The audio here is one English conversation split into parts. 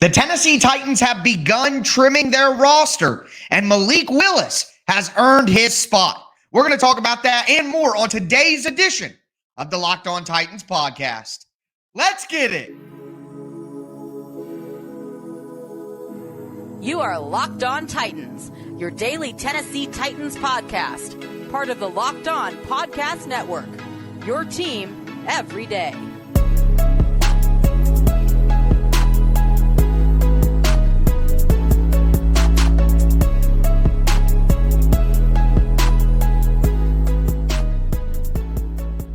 The Tennessee Titans have begun trimming their roster, and Malik Willis has earned his spot. We're going to talk about that and more on today's edition of the Locked On Titans podcast. Let's get it. You are Locked On Titans, your daily Tennessee Titans podcast, part of the Locked On Podcast Network, your team every day.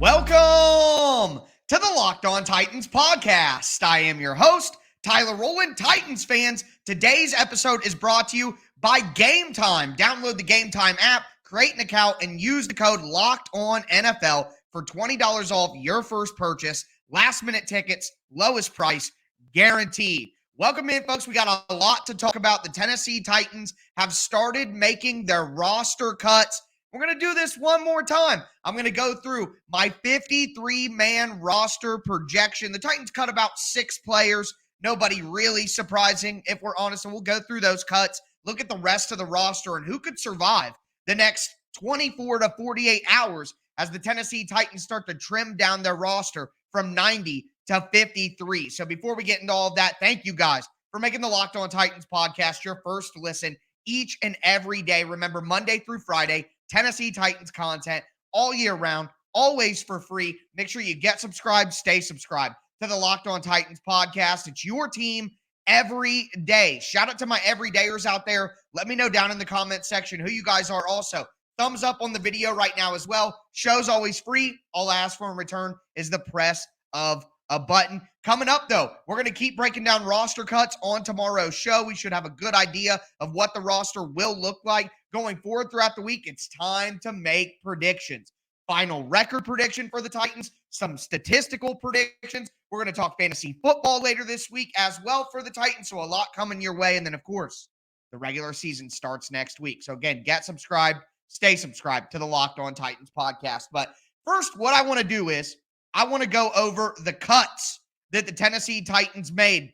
Welcome to the Locked On Titans podcast. I am your host, Tyler Rowland. Titans fans, today's episode is brought to you by Gametime. Download the Gametime app, create an account, and use the code LOCKEDONNFL for $20 off your first purchase. Last-minute tickets, lowest price, guaranteed. Welcome in, folks. We got a lot to talk about. The Tennessee Titans have started making their roster cuts. We're going to do this one more time. I'm going to go through my 53-man roster projection. The Titans cut about 6 players. Nobody really surprising, if we're honest, and we'll go through those cuts, look at the rest of the roster and who could survive the next 24 to 48 hours as the Tennessee Titans start to trim down their roster from 90 to 53. So before we get into all of that, thank you guys for making the Locked On Titans podcast your first listen each and every day. Remember, Monday through Friday, Tennessee Titans content all year round, always for free. Make sure you get subscribed, stay subscribed to the Locked On Titans podcast. It's your team every day. Shout out to my everydayers out there. Let me know down in the comment section who you guys are also. Thumbs up on the video right now as well. Show's always free. All I ask for in return is the press of a button. Coming up, though, we're going to keep breaking down roster cuts on tomorrow's show. We should have a good idea of what the roster will look like going forward throughout the week. It's time to make predictions. Final record prediction for the Titans, some statistical predictions. We're going to talk fantasy football later this week as well for the Titans, so a lot coming your way. And then, of course, the regular season starts next week. So, again, get subscribed, stay subscribed to the Locked On Titans podcast. But first, what I want to do is I want to go over the cuts that the Tennessee Titans made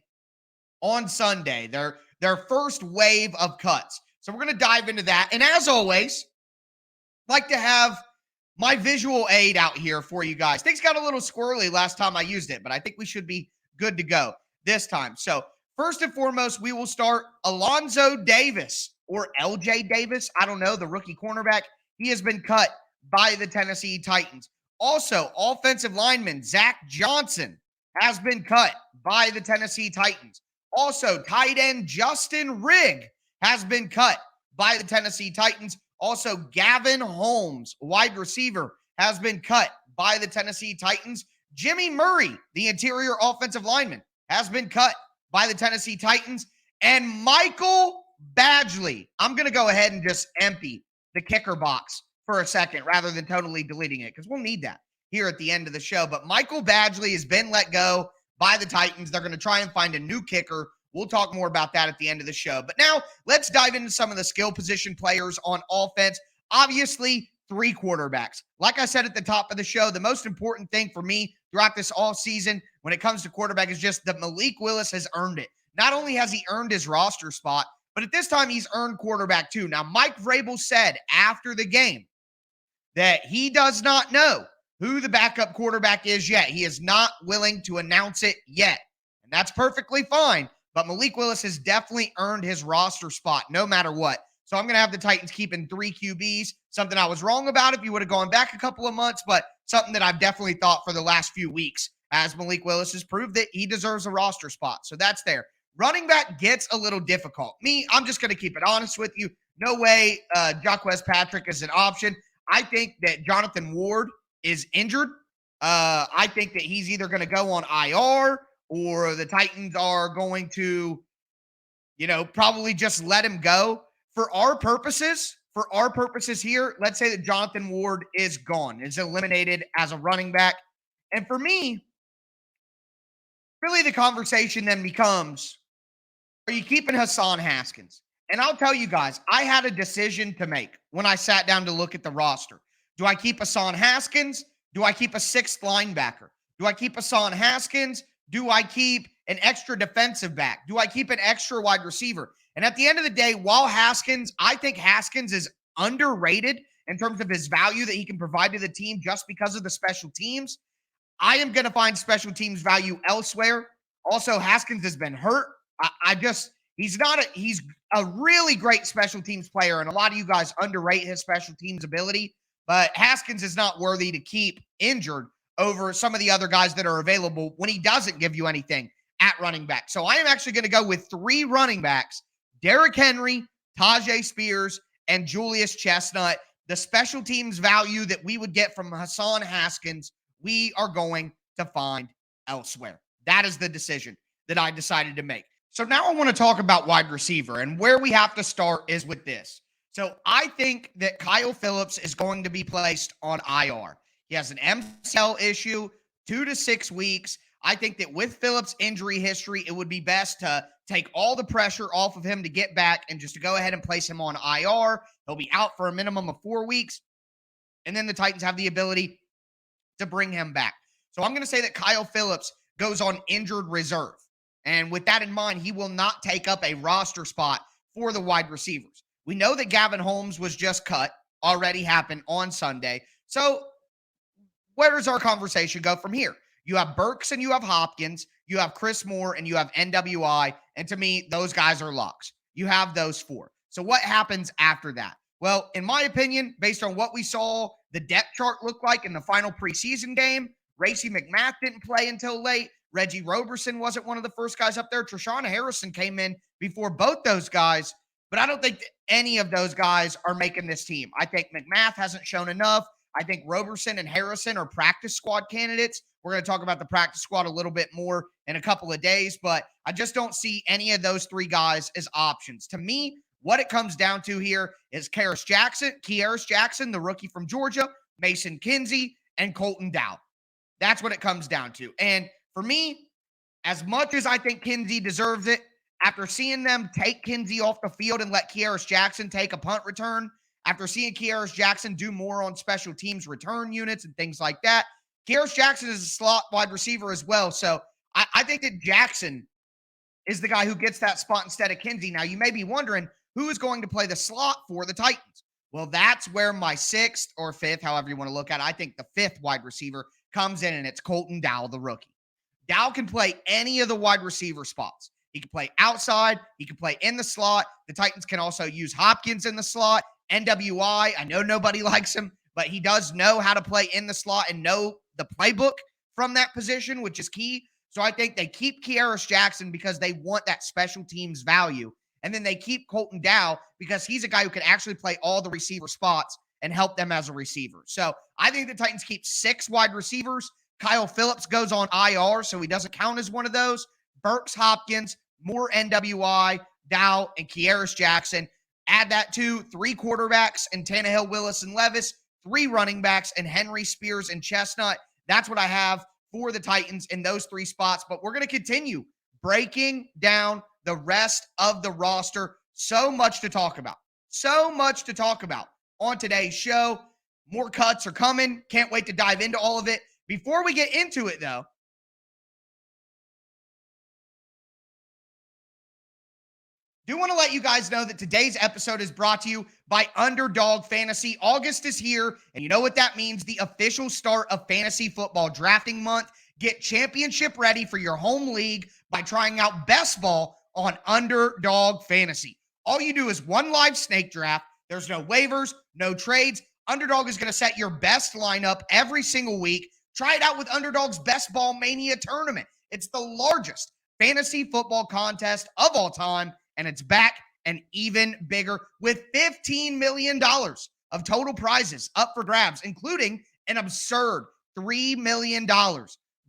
on Sunday, their first wave of cuts. So we're going to dive into that. And as always, I'd like to have my visual aid out here for you guys. Things got a little squirrely last time I used it, but I think we should be good to go this time. So first and foremost, we will start Alonzo Davis or LJ Davis. I don't know, the rookie cornerback. He has been cut by the Tennessee Titans. Also, offensive lineman Zach Johnson has been cut by the Tennessee Titans. Also, tight end Justin Rigg has been cut by the Tennessee Titans. Also, Gavin Holmes, wide receiver, has been cut by the Tennessee Titans. Jimmy Murray, the interior offensive lineman, has been cut by the Tennessee Titans. And Michael Badgley, I'm going to go ahead and just empty the kicker box for a second rather than totally deleting it because we'll need that here at the end of the show. But Michael Badgley has been let go by the Titans. They're going to try and find a new kicker. We'll talk more about that at the end of the show. But now let's dive into some of the skill position players on offense. Obviously, 3 quarterbacks. Like I said at the top of the show, the most important thing for me throughout this all season when it comes to quarterback is just that Malik Willis has earned it. Not only has he earned his roster spot, but at this time he's earned quarterback too. Now, Mike Vrabel said after the game that he does not know who the backup quarterback is yet. He is not willing to announce it yet. And that's perfectly fine. But Malik Willis has definitely earned his roster spot no matter what. So I'm going to have the Titans keeping 3 QBs, something I was wrong about if you would have gone back a couple of months, but something that I've definitely thought for the last few weeks as Malik Willis has proved that he deserves a roster spot. So that's there. Running back gets a little difficult. I'm just going to keep it honest with you. No way Jacquez Patrick is an option. I think that Jonathan Ward is injured. I think that he's either going to go on IR or the Titans are going to, probably just let him go. For our purposes here, let's say that Jonathan Ward is gone, is eliminated as a running back. And for me, really the conversation then becomes, are you keeping Hassan Haskins? And I'll tell you guys, I had a decision to make when I sat down to look at the roster. Do I keep Hassan Haskins? Do I keep a 6th linebacker? Do I keep Hassan Haskins? Do I keep an extra defensive back? Do I keep an extra wide receiver? And at the end of the day, while I think Haskins is underrated in terms of his value that he can provide to the team just because of the special teams, I am going to find special teams value elsewhere. Also, Haskins has been hurt. He's a really great special teams player, and a lot of you guys underrate his special teams ability, but Haskins is not worthy to keep injured over some of the other guys that are available when he doesn't give you anything at running back. So I am actually going to go with 3 running backs: Derrick Henry, Tajay Spears, and Julius Chestnut. The special teams value that we would get from Hassan Haskins, we are going to find elsewhere. That is the decision that I decided to make. So now I want to talk about wide receiver, and where we have to start is with this. So I think that Kyle Phillips is going to be placed on IR. He has an MCL issue, 2 to 6 weeks. I think that with Phillips' injury history, it would be best to take all the pressure off of him to get back and just to go ahead and place him on IR. He'll be out for a minimum of 4 weeks, and then the Titans have the ability to bring him back. So I'm going to say that Kyle Phillips goes on injured reserve. And with that in mind, he will not take up a roster spot for the wide receivers. We know that Gavin Holmes was just cut, already happened on Sunday. So where does our conversation go from here? You have Burks and you have Hopkins, you have Chris Moore, and you have NWI. And to me, those guys are locks. You have those 4. So what happens after that? Well, in my opinion, based on what we saw the depth chart look like in the final preseason game, Racey McMath didn't play until late. Reggie Roberson wasn't one of the first guys up there. Treshawn Harrison came in before both those guys, but I don't think any of those guys are making this team. I think McMath hasn't shown enough. I think Roberson and Harrison are practice squad candidates. We're going to talk about the practice squad a little bit more in a couple of days, but I just don't see any of those 3 guys as options. To me, what it comes down to here is Kearis Jackson, the rookie from Georgia, Mason Kinsey, and Colton Dow. That's what it comes down to. And for me, as much as I think Kinsey deserves it, after seeing them take Kinsey off the field and let Kearis Jackson take a punt return, after seeing Kearis Jackson do more on special teams return units and things like that, Kearis Jackson is a slot wide receiver as well. So I think that Jackson is the guy who gets that spot instead of Kinsey. Now, you may be wondering, who is going to play the slot for the Titans? Well, that's where my 6th or 5th, however you want to look at it, I think the 5th wide receiver comes in, and it's Colton Dow, the rookie. Dow can play any of the wide receiver spots. He can play outside. He can play in the slot. The Titans can also use Hopkins in the slot. NWI, I know nobody likes him, but he does know how to play in the slot and know the playbook from that position, which is key. So I think they keep Kearis Jackson because they want that special teams value. And then they keep Colton Dow because he's a guy who can actually play all the receiver spots and help them as a receiver. So I think the Titans keep 6 wide receivers. Kyle Phillips goes on IR, so he doesn't count as one of those. Burks, Hopkins, Moore, NWI, Dow, and Kearis Jackson. Add that to 3 quarterbacks and Tannehill, Willis, and Levis, 3 running backs and Henry, Spears, and Chestnut. That's what I have for the Titans in those 3 spots. But we're going to continue breaking down the rest of the roster. So much to talk about. So much to talk about on today's show. More cuts are coming. Can't wait to dive into all of it. Before we get into it, though, do want to let you guys know that today's episode is brought to you by Underdog Fantasy. August is here, and you know what that means, the official start of fantasy football drafting month. Get championship ready for your home league by trying out Best Ball on Underdog Fantasy. All you do is 1 live snake draft. There's no waivers, no trades. Underdog is going to set your best lineup every single week. Try it out with Underdog's Best Ball Mania tournament. It's the largest fantasy football contest of all time, and it's back and even bigger with $15 million of total prizes up for grabs, including an absurd $3 million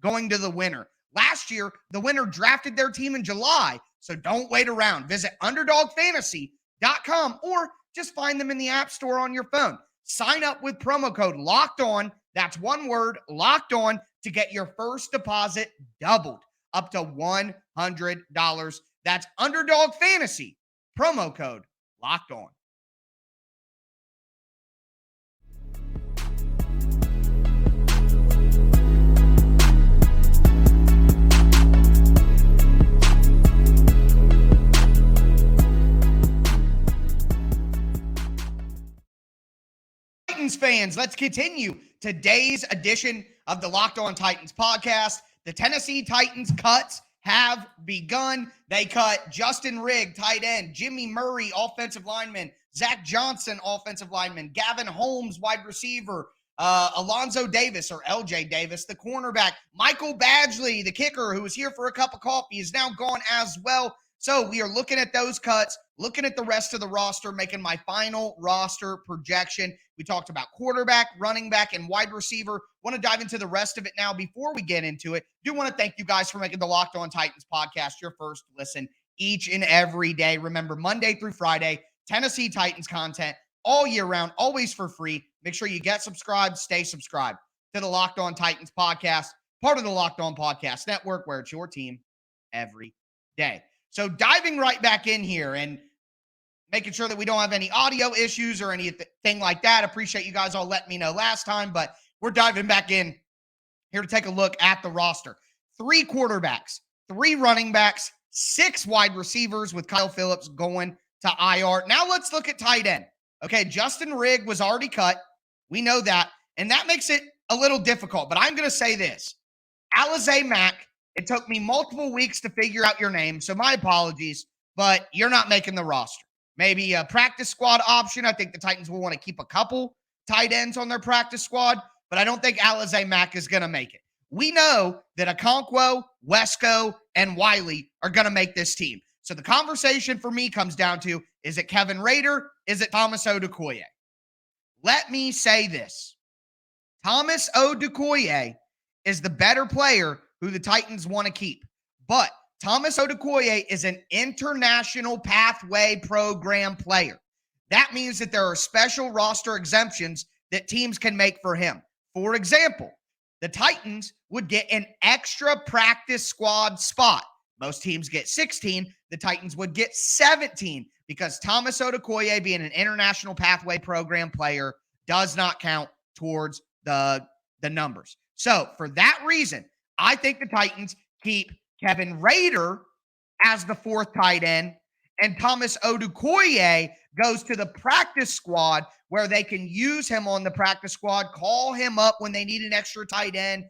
going to the winner. Last year, the winner drafted their team in July, so don't wait around. Visit UnderdogFantasy.com or just find them in the App Store on your phone. Sign up with promo code LOCKEDON. That's one word, locked on, to get your first deposit doubled up to $100. That's Underdog Fantasy. Promo code locked on. fans, let's continue today's edition of the Locked On Titans podcast. The Tennessee Titans cuts have begun. They cut Justin Rigg, tight end, Jimmy Murray, offensive lineman, Zach Johnson, offensive lineman, Gavin Holmes, wide receiver, Alonzo Davis or LJ Davis, the cornerback, Michael Badgley, the kicker who was here for a cup of coffee, is now gone as well. So we are looking at those cuts, looking at the rest of the roster, making my final roster projection. We talked about quarterback, running back, and wide receiver. Want to dive into the rest of it now. Before we get into it, do want to thank you guys for making the Locked On Titans podcast your first listen each and every day. Remember, Monday through Friday, Tennessee Titans content all year round, always for free. Make sure you get subscribed, stay subscribed to the Locked On Titans podcast, part of the Locked On Podcast Network, where it's your team every day. So diving right back in here and making sure that we don't have any audio issues or anything like that. Appreciate you guys all letting me know last time, but we're diving back in here to take a look at the roster. 3 quarterbacks, 3 running backs, 6 wide receivers with Kyle Phillips going to IR. Now let's look at tight end. Okay, Justin Rigg was already cut. We know that, and that makes it a little difficult, but I'm going to say this. Alize Mack, it took me multiple weeks to figure out your name, so my apologies, but you're not making the roster. Maybe a practice squad option. I think the Titans will want to keep a couple tight ends on their practice squad, but I don't think Alize Mack is going to make it. We know that Okonkwo, Wesco, and Wiley are going to make this team. So the conversation for me comes down to, is it Kevin Rader? Is it Thomas Odukoye? Let me say this. Thomas Odukoye is the better player who the Titans want to keep. But Thomas Odukoye is an international pathway program player. That means that there are special roster exemptions that teams can make for him. For example, the Titans would get an extra practice squad spot. Most teams get 16. The Titans would get 17 because Thomas Odukoye, being an international pathway program player, does not count towards the numbers. So for that reason, I think the Titans keep Kevin Rader as the 4th tight end, and Thomas Odukoye goes to the practice squad where they can use him on the practice squad, call him up when they need an extra tight end.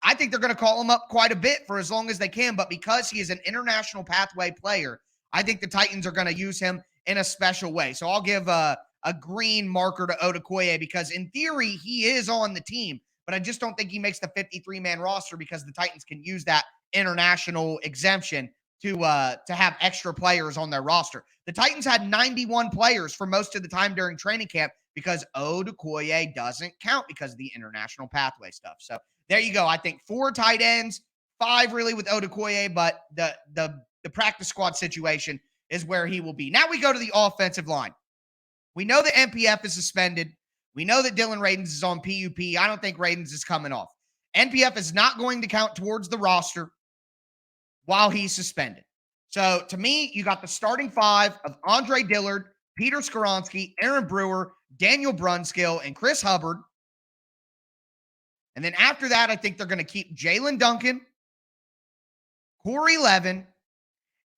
I think they're going to call him up quite a bit for as long as they can, but because he is an international pathway player, I think the Titans are going to use him in a special way. So I'll give a green marker to Odukoye because in theory, he is on the team, but I just don't think he makes the 53-man roster because the Titans can use that international exemption to have extra players on their roster. The Titans had 91 players for most of the time during training camp because Odukoye doesn't count because of the international pathway stuff. So there you go. I think 4 tight ends, 5 really with Odukoye, but the practice squad situation is where he will be. Now we go to the offensive line. We know that NPF is suspended. We know that Dylan Radins is on PUP. I don't think Radins is coming off. NPF is not going to count towards the roster while he's suspended. So to me, you got the starting 5 of Andre Dillard, Peter Skoronski, Aaron Brewer, Daniel Brunskill, and Chris Hubbard. And then after that, I think they're going to keep Jalen Duncan, Corey Levin,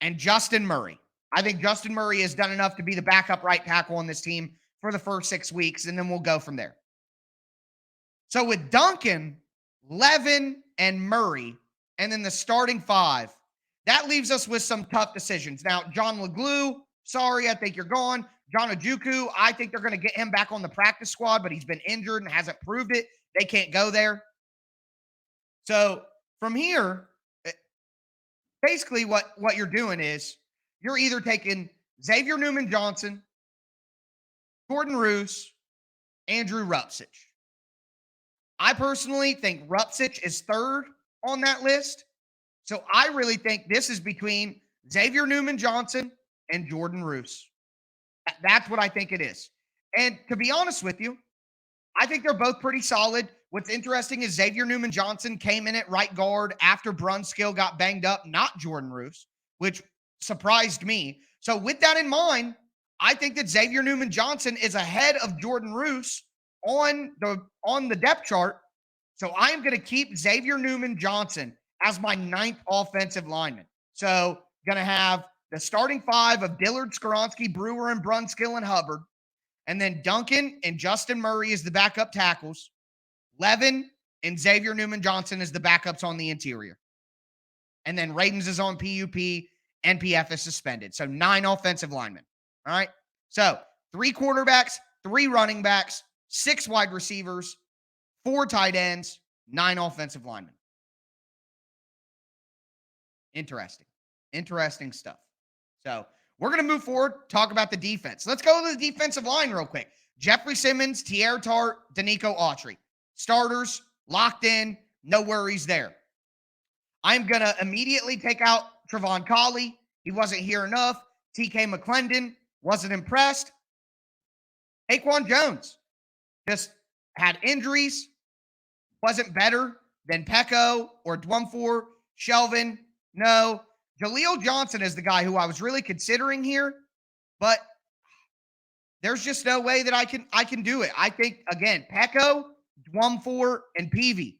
and Justin Murray. I think Justin Murray has done enough to be the backup right tackle on this team for the first 6 weeks, and then we'll go from there. So with Duncan, Levin, and Murray, and then the starting 5, that leaves us with some tough decisions. Now, John LeGlue, sorry, I think you're gone. John Ojukwu, I think they're going to get him back on the practice squad, but he's been injured and hasn't proved it. They can't go there. So from here, basically what you're doing is you're either taking Xavier Newman-Johnson, Jordan Roos, Andrew Rupcich. I personally think Rupcich is 3rd on that list. So I really think this is between Xavier Newman-Johnson and Jordan Roos. That's what I think it is. And to be honest with you, I think they're both pretty solid. What's interesting is Xavier Newman-Johnson came in at right guard after Brunskill got banged up, not Jordan Roos, which surprised me. So with that in mind, I think that Xavier Newman-Johnson is ahead of Jordan Roos on the depth chart. So I am going to keep Xavier Newman-Johnson as my 9th offensive lineman. So going to have the starting 5 of Dillard, Skoronski, Brewer, and Brunskill and Hubbard. And then Duncan and Justin Murray is the backup tackles. Levin and Xavier Newman-Johnson is the backups on the interior. And then Radens is on PUP. NPF is suspended. So 9 offensive linemen. All right. So 3 quarterbacks, 3 running backs, 6 wide receivers, 4 tight ends, 9 offensive linemen. Interesting stuff. So we're going to move forward, talk about the defense. Let's go to the defensive line real quick. Jeffrey Simmons, Tierre Tart, Danico Autry. Starters, locked in, no worries there. I'm going to immediately take out Trevon Colley. He wasn't here enough. TK McClendon, wasn't impressed. Aquan Jones just had injuries, wasn't better than Pecco or Dwumfor. Shelvin, no. Jaleel Johnson is the guy who I was really considering here, but there's just no way that I can do it. I think, again, Pecco, Dwumfor, and Peavy.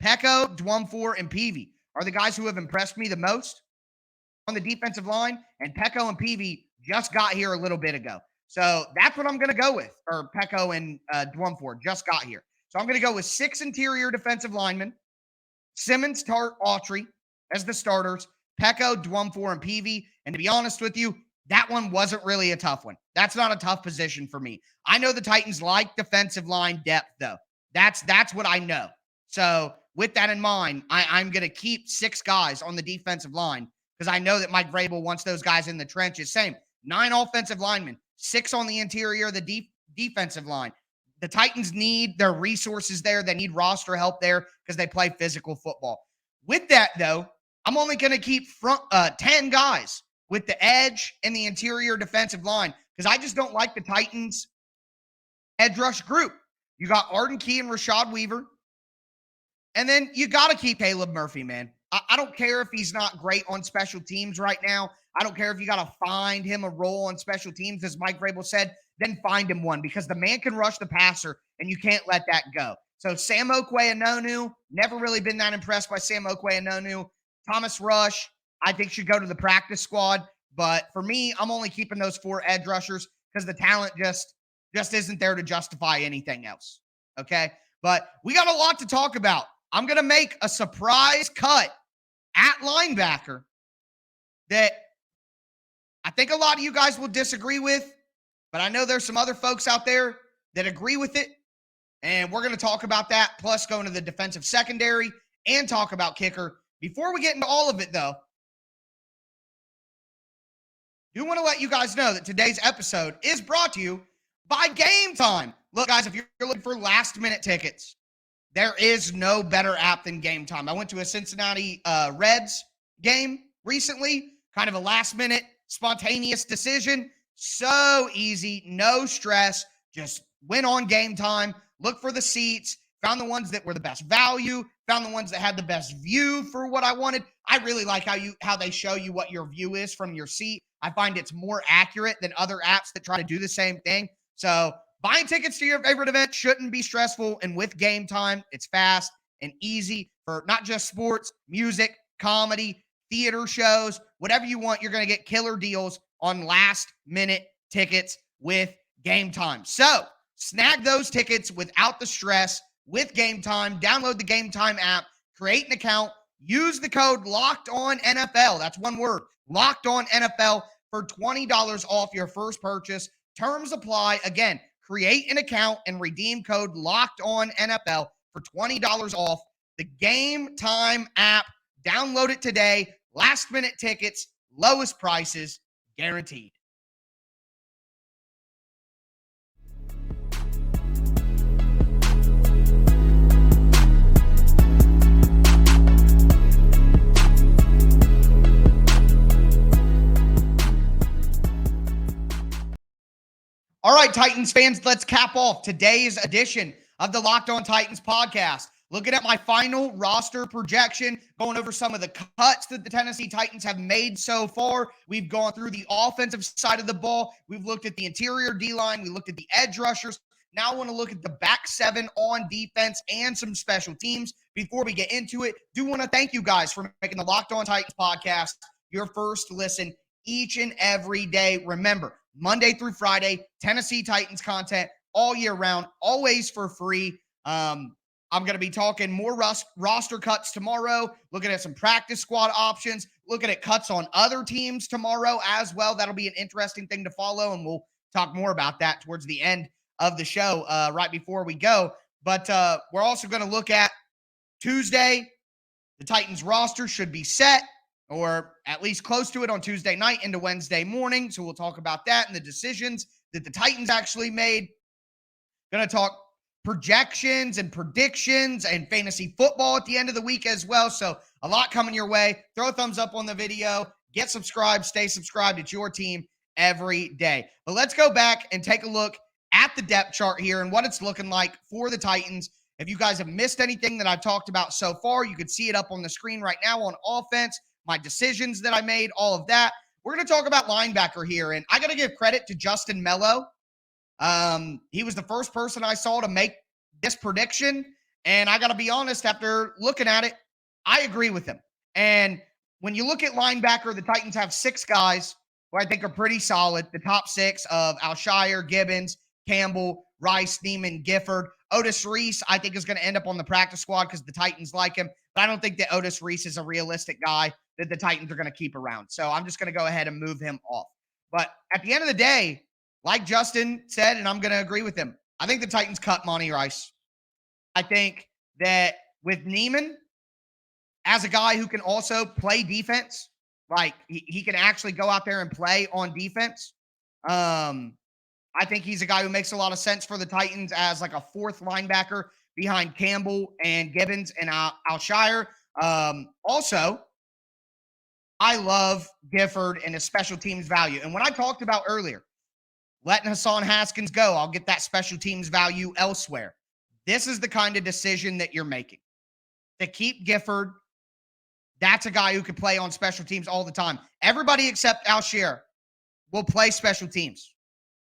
Pecco, Dwumfor, and Peavy are the guys who have impressed me the most on the defensive line, and Pecco and Peavy just got here a little bit ago. So that's what I'm going to go with, or Pecco and Dwumfor just got here. So I'm going to go with 6 interior defensive linemen, Simmons, Tart, Autry as the starters, Pecco, Dwumfor, and Peavy. And to be honest with you, that one wasn't really a tough one. That's not a tough position for me. I know the Titans like defensive line depth, though. That's what I know. So with that in mind, I'm going to keep 6 guys on the defensive line because I know that Mike Vrabel wants those guys in the trenches. Same, 9 offensive linemen, 6 on the interior of the defensive line. The Titans need their resources there. They need roster help there because they play physical football. With that, though, I'm only going to keep 10 guys with the edge and the interior defensive line because I just don't like the Titans' edge rush group. You got Arden Key and Rashad Weaver. And then you got to keep Caleb Murphy, man. I don't care if he's not great on special teams right now. I don't care if you got to find him a role on special teams, as Mike Vrabel said, then find him one because the man can rush the passer, and you can't let that go. So Sam Okwe-Anonu, never really been that impressed by Sam Okwe-Anonu. Thomas Rush, I think should go to the practice squad. But for me, I'm only keeping those 4 edge rushers because the talent just isn't there to justify anything else. Okay? But we got a lot to talk about. I'm going to make a surprise cut at linebacker that I think a lot of you guys will disagree with, but I know there's some other folks out there that agree with it, and we're going to talk about that, plus go into the defensive secondary and talk about kicker. Before we get into all of it, though, I do want to let you guys know that today's episode is brought to you by Gametime. Look, guys, if you're looking for last-minute tickets, there is no better app than Gametime. I went to a Cincinnati Reds game recently, kind of a last-minute, spontaneous decision. So easy, no stress. Just went on Gametime, looked for the seats, found the ones that were the best value, found the ones that had the best view for what I wanted. I really like how they show you what your view is from your seat. I find it's more accurate than other apps that try to do the same thing. So buying tickets to your favorite event shouldn't be stressful. And with Gametime, it's fast and easy for not just sports, music, comedy, theater shows, whatever you want. You're going to get killer deals on last-minute tickets with Gametime. So snag those tickets without the stress with Gametime. Download the Gametime app, create an account, use the code LOCKEDONNFL. That's one word, LOCKEDONNFL, for $20 off your first purchase. Terms apply. Again, create an account and redeem code LOCKEDONNFL for $20 off the Gametime app. Download it today. Last-minute tickets, lowest prices, guaranteed. All right, Titans fans, let's cap off today's edition of the Locked On Titans podcast. Looking at my final roster projection, going over some of the cuts that the Tennessee Titans have made so far. We've gone through the offensive side of the ball. We've looked at the interior D-line. We looked at the edge rushers. Now I want to look at the back 7 on defense and some special teams. Before we get into it, do want to thank you guys for making the Locked On Titans podcast your first listen each and every day. Remember, Monday through Friday, Tennessee Titans content all year round, always for free. I'm going to be talking more roster cuts tomorrow, looking at some practice squad options, looking at cuts on other teams tomorrow as well. That'll be an interesting thing to follow, and we'll talk more about that towards the end of the show right before we go. But we're also going to look at Tuesday. The Titans roster should be set, or at least close to it, on Tuesday night into Wednesday morning. So we'll talk about that and the decisions that the Titans actually made. Going to talk projections and predictions and fantasy football at the end of the week as well. So a lot coming your way. Throw a thumbs up on the video. Get subscribed. Stay subscribed. It's your team every day. But let's go back and take a look at the depth chart here and what it's looking like for the Titans. If you guys have missed anything that I've talked about so far, you can see it up on the screen right now on offense, my decisions that I made, all of that. We're going to talk about linebacker here, and I got to give credit to Justin Mello. He was the first person I saw to make this prediction, and I got to be honest, after looking at it, I agree with him. And when you look at linebacker, the Titans have 6 guys who I think are pretty solid. The top 6 of Alshire, Gibbons, Campbell, Rice, Neiman, Gifford. Otis Reese, I think, is going to end up on the practice squad because the Titans like him. But I don't think that Otis Reese is a realistic guy that the Titans are going to keep around. So I'm just going to go ahead and move him off. But at the end of the day, like Justin said, and I'm going to agree with him, I think the Titans cut Monty Rice. I think that with Neiman, as a guy who can also play defense, like he can actually go out there and play on defense. I think he's a guy who makes a lot of sense for the Titans as like a 4th linebacker behind Campbell and Gibbons and Alshire. Also, I love Gifford and his special teams value. And when I talked about earlier, letting Hassan Haskins go, I'll get that special teams value elsewhere. This is the kind of decision that you're making. To keep Gifford, that's a guy who can play on special teams all the time. Everybody except Alshire will play special teams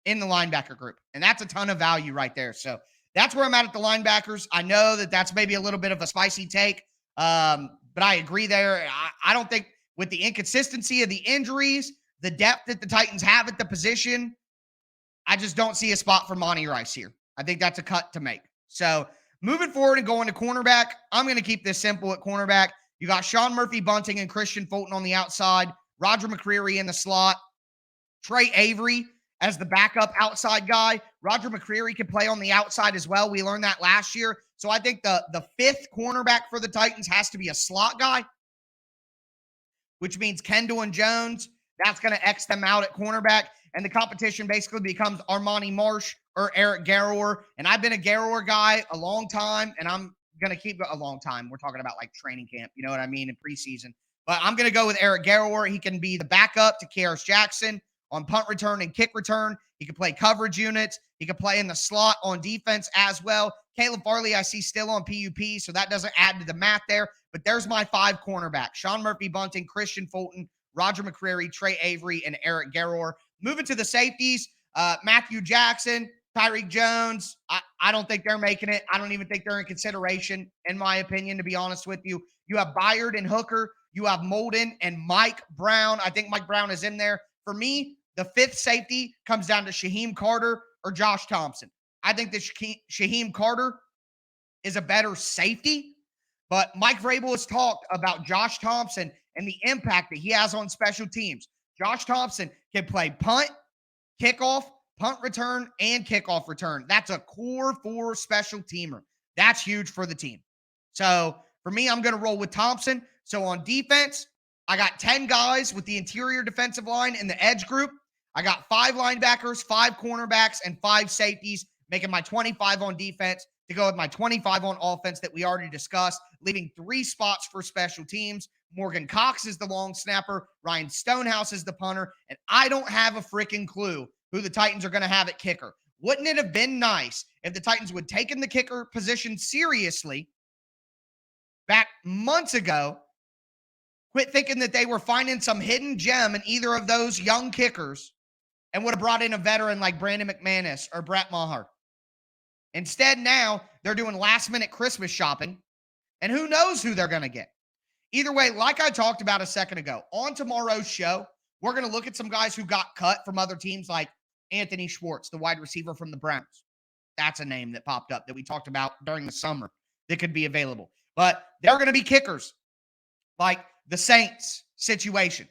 in the linebacker group. And that's a ton of value right there. So that's where I'm at the linebackers. I know that that's maybe a little bit of a spicy take, but I agree there. I don't think with the inconsistency of the injuries, the depth that the Titans have at the position, I just don't see a spot for Monty Rice here. I think that's a cut to make. So moving forward and going to cornerback, I'm going to keep this simple at cornerback. You got Sean Murphy-Bunting and Christian Fulton on the outside, Roger McCreary in the slot, Trey Avery as the backup outside guy. Roger McCreary can play on the outside as well. We learned that last year. So I think the 5th cornerback for the Titans has to be a slot guy, which means Kendall and Jones. That's going to X them out at cornerback. And the competition basically becomes Armani Marsh or Eric Garrower. And I've been a Garrower guy a long time, and I'm going to keep it a long time. We're talking about like training camp, you know what I mean, in preseason. But I'm going to go with Eric Garrower. He can be the backup to Kearis Jackson on punt return and kick return. He can play coverage units. He can play in the slot on defense as well. Caleb Farley, I see still on PUP, so that doesn't add to the math there. But there's my 5 cornerbacks: Sean Murphy-Bunting, Christian Fulton, Roger McCreary, Trey Avery, and Eric Garrower. Moving to the safeties, Matthew Jackson, Tyreek Jones. I don't think they're making it. I don't even think they're in consideration, in my opinion, to be honest with you. You have Byard and Hooker. You have Molden and Mike Brown. I think Mike Brown is in there. For me, the 5th safety comes down to Shaheem Carter or Josh Thompson. I think that Shaheem Carter is a better safety, but Mike Vrabel has talked about Josh Thompson and the impact that he has on special teams. Josh Thompson can play punt, kickoff, punt return, and kickoff return. That's a core 4 special teamer. That's huge for the team. So for me, I'm going to roll with Thompson. So on defense, I got 10 guys with the interior defensive line in the edge group. I got 5 linebackers, 5 cornerbacks, and 5 safeties, making my 25 on defense to go with my 25 on offense that we already discussed, leaving 3 spots for special teams. Morgan Cox is the long snapper. Ryan Stonehouse is the punter. And I don't have a freaking clue who the Titans are going to have at kicker. Wouldn't it have been nice if the Titans would take in the kicker position seriously back months ago, quit thinking that they were finding some hidden gem in either of those young kickers, and would have brought in a veteran like Brandon McManus or Brett Maher. Instead, now they're doing last-minute Christmas shopping, and who knows who they're going to get. Either way, like I talked about a second ago, on tomorrow's show, We're going to look at some guys who got cut from other teams like Anthony Schwartz, the wide receiver from the Browns. That's a name that popped up that we talked about during the summer that could be available. But there are going to be kickers like the Saints situation,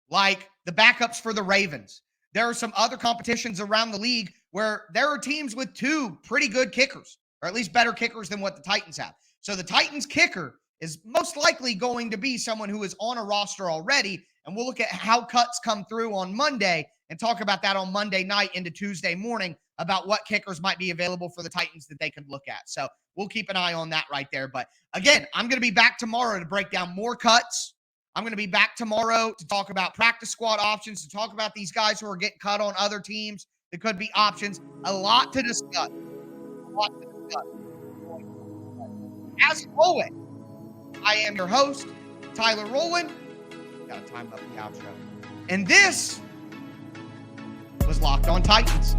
like the backups for the Ravens. There are some other competitions around the league where there are teams with 2 pretty good kickers, or at least better kickers than what the Titans have. So the Titans kicker is most likely going to be someone who is on a roster already. And we'll look at how cuts come through on Monday and talk about that on Monday night into Tuesday morning about what kickers might be available for the Titans that they could look at. So we'll keep an eye on that right there. But again, I'm going to be back tomorrow to break down more cuts. I'm going to be back tomorrow to talk about practice squad options, to talk about these guys who are getting cut on other teams that could be options. A lot to discuss. As always, I am your host, Tyler Rowland. Got to time up the outro. And this was Locked On Titans.